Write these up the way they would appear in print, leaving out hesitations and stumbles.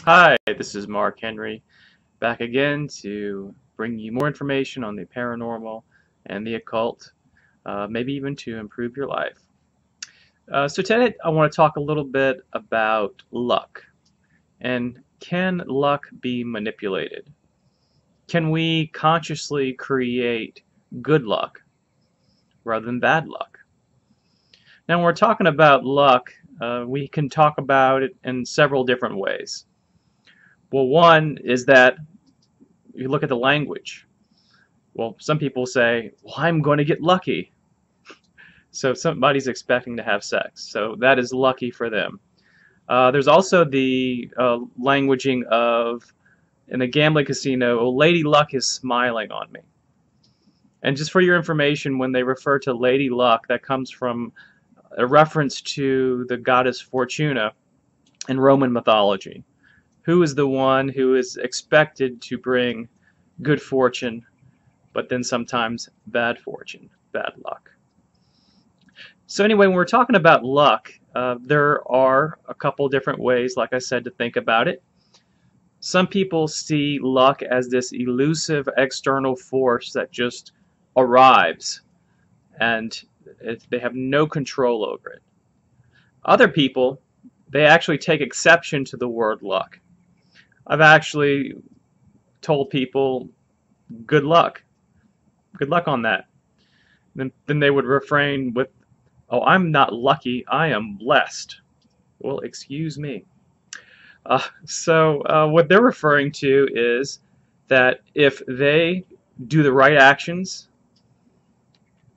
Hi, this is Mark Henry, back again to bring you more information on the paranormal and the occult, maybe even to improve your life. So today I want to talk a little bit about luck, and can luck be manipulated? Can we consciously create good luck rather than bad luck? Now, when we're talking about luck, we can talk about it in several different ways. Well, one is that you look at the language. Well, some people say, well, I'm going to get lucky. So if somebody's expecting to have sex, so that is lucky for them. There's also the languaging of, in the gambling casino, oh, Lady Luck is smiling on me. And just for your information, when they refer to Lady Luck, that comes from a reference to the goddess Fortuna in Roman mythology, who is the one who is expected to bring good fortune, but then sometimes bad fortune, bad luck. So anyway, when we're talking about luck, there are a couple different ways, like I said, to think about it. Some people see luck as this elusive external force that just arrives and they have no control over it. Other people, they actually take exception to the word luck. I've actually told people, good luck. Good luck on that. Then they would refrain with, oh, I'm not lucky, I am blessed. Well, excuse me. What they're referring to is that if they do the right actions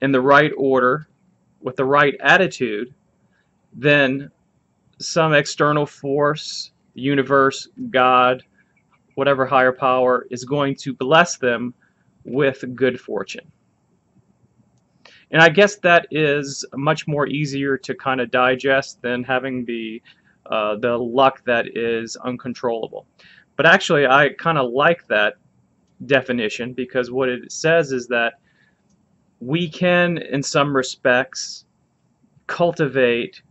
in the right order with the right attitude, then some external force, universe, God, whatever higher power is going to bless them with good fortune. And I guess that is much more easier to kind of digest than having the luck that is uncontrollable. But actually, I kind of like that definition because what it says is that we can, in some respects, cultivate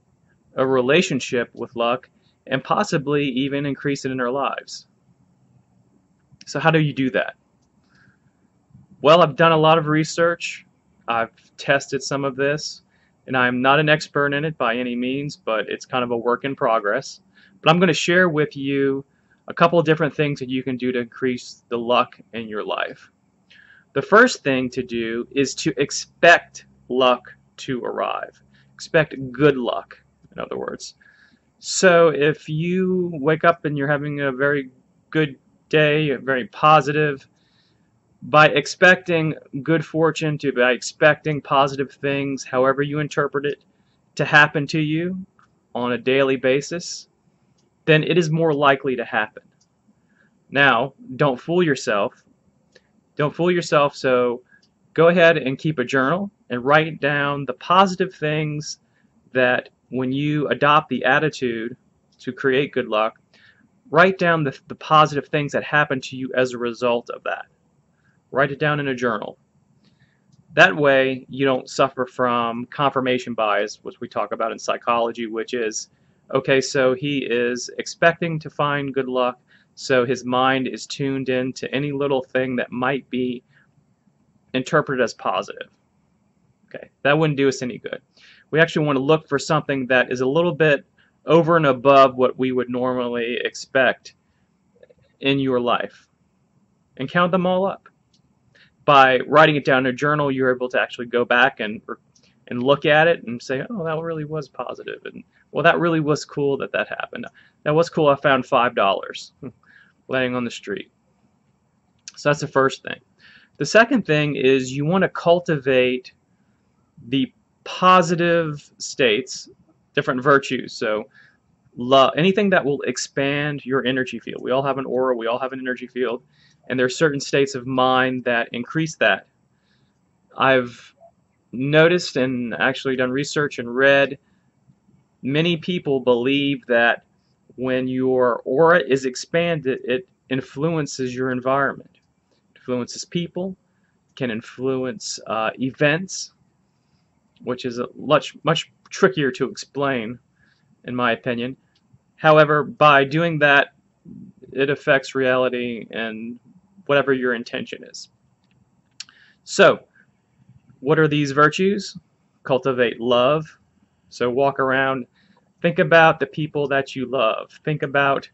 a relationship with luck and possibly even increase it in our lives. So, how do you do that? Well, I've done a lot of research. I've tested some of this, and I'm not an expert in it by any means, but it's kind of a work in progress. But I'm going to share with you a couple of different things that you can do to increase the luck in your life. The first thing to do is to expect luck to arrive. Expect good luck, in other words. So if you wake up and you're having a very good day, very positive, by expecting good fortune, by expecting positive things, however you interpret it, to happen to you on a daily basis, then it is more likely to happen. Now, don't fool yourself. Don't fool yourself, so go ahead and keep a journal and write down the positive things that when you adopt the attitude to create good luck, write down the positive things that happen to you as a result of that. Write it down in a journal. That way you don't suffer from confirmation bias, which we talk about in psychology, which is, okay, so he is expecting to find good luck, so his mind is tuned in to any little thing that might be interpreted as positive. Okay, that wouldn't do us any good. We actually want to look for something that is a little bit over and above what we would normally expect in your life, and count them all up. By writing it down in a journal, you're able to actually go back and look at it and say, oh, that really was positive, and well, that really was cool that that happened. That was cool. I found $5 laying on the street. So that's the first thing. The second thing is you want to cultivate the positive states, different virtues. So love, anything that will expand your energy field. We all have an aura, we all have an energy field, and there are certain states of mind that increase that. I've noticed and actually done research and read many people believe that when your aura is expanded, it influences your environment, it influences people, can influence events, which is a much trickier to explain, in my opinion. However, by doing that, it affects reality and whatever your intention is. So, what are these virtues? Cultivate love. So walk around, think about the people that you love. Think about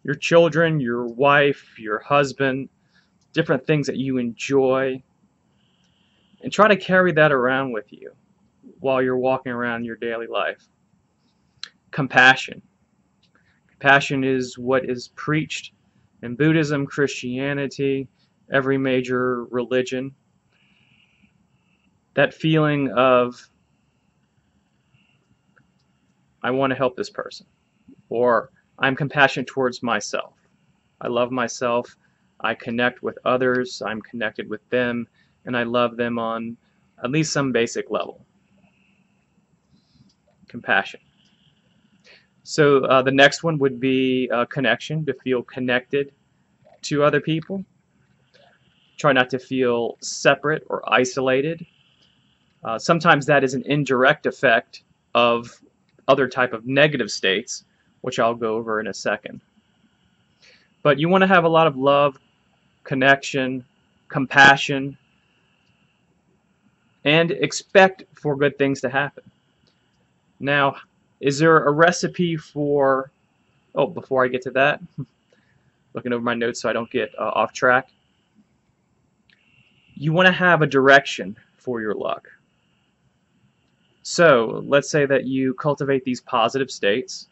your children, your wife, your husband, different things that you enjoy, and try to carry that around with you while you're walking around your daily life. Compassion. Compassion is what is preached in Buddhism, Christianity, every major religion. That feeling of, I want to help this person, or I'm compassionate towards myself. I love myself. I connect with others. I'm connected with them, and I love them on at least some basic level. Compassion. So the next one would be connection, to feel connected to other people. Try not to feel separate or isolated. Sometimes that is an indirect effect of other type of negative states, which I'll go over in a second. But you want to have a lot of love, connection, compassion, and expect for good things to happen. Now, is there a recipe for, oh, before I get to that, looking over my notes so I don't get off track, you want to have a direction for your luck. So let's say that you cultivate these positive states.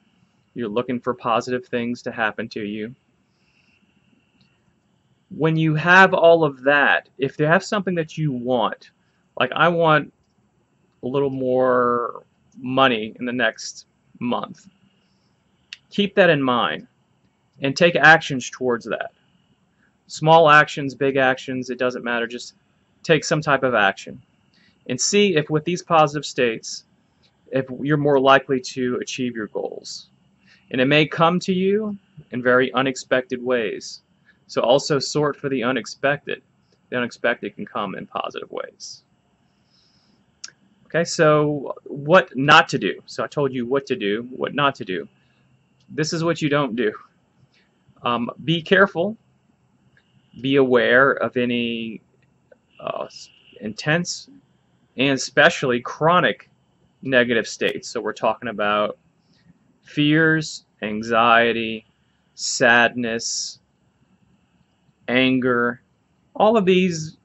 You're looking for positive things to happen to you. When you have all of that, if you have something that you want, like I want a little more money in the next month, keep that in mind and take actions towards that. Small actions, big actions, it doesn't matter. Just take some type of action and see if with these positive states, if you're more likely to achieve your goals. And it may come to you in very unexpected ways. So also sort for the unexpected. The unexpected can come in positive ways. Okay, so what not to do. So I told you what to do, what not to do. This is what you don't do. Be careful. Be aware of any intense and especially chronic negative states. So we're talking about fears, anxiety, sadness, anger. All of these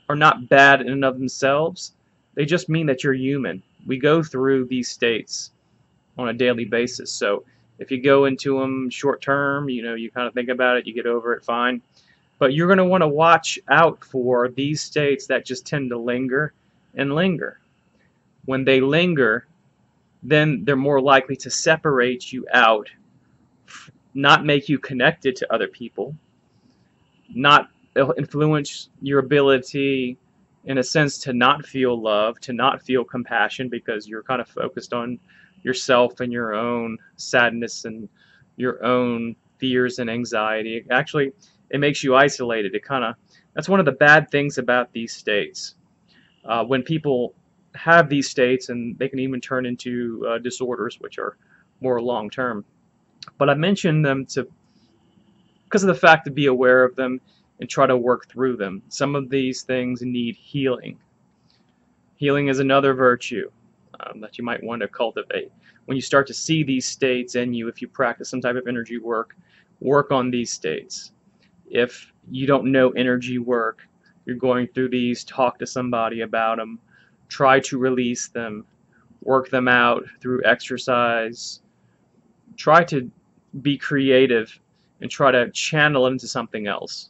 are not bad in and of themselves. They just mean that you're human. We go through these states on a daily basis. So if you go into them short term, you kind of think about it, you get over it, fine. But you're going to want to watch out for these states that just tend to linger and linger. When they linger, then they're more likely to separate you out, not make you connected to other people, not influence your ability, in a sense, to not feel love, to not feel compassion, because you're kind of focused on yourself and your own sadness and your own fears and anxiety. Actually, it makes you isolated. That's one of the bad things about these states. When people have these states, and they can even turn into disorders, which are more long term. But I mentioned them because of the fact to be aware of them and try to work through them. Some of these things need healing. Healing is another virtue that you might want to cultivate. When you start to see these states in you, if you practice some type of energy work on these states. If you don't know energy work, you're going through these, talk to somebody about them, try to release them, work them out through exercise, try to be creative and try to channel it into something else.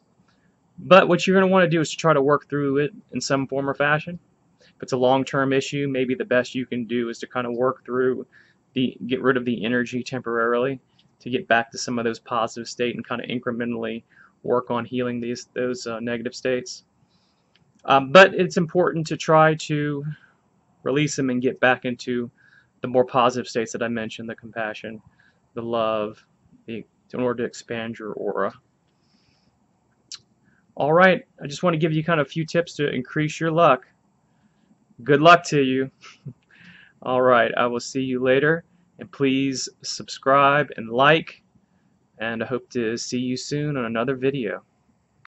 But what you're going to want to do is to try to work through it in some form or fashion. If it's a long-term issue, maybe the best you can do is to kind of work through get rid of the energy temporarily to get back to some of those positive states and kind of incrementally work on healing those negative states. But it's important to try to release them and get back into the more positive states that I mentioned, the compassion, the love, in order to expand your aura. All right, I just want to give you kind of a few tips to increase your luck. Good luck to you. All right, I will see you later, and please subscribe and like. and I hope to see you soon on another video.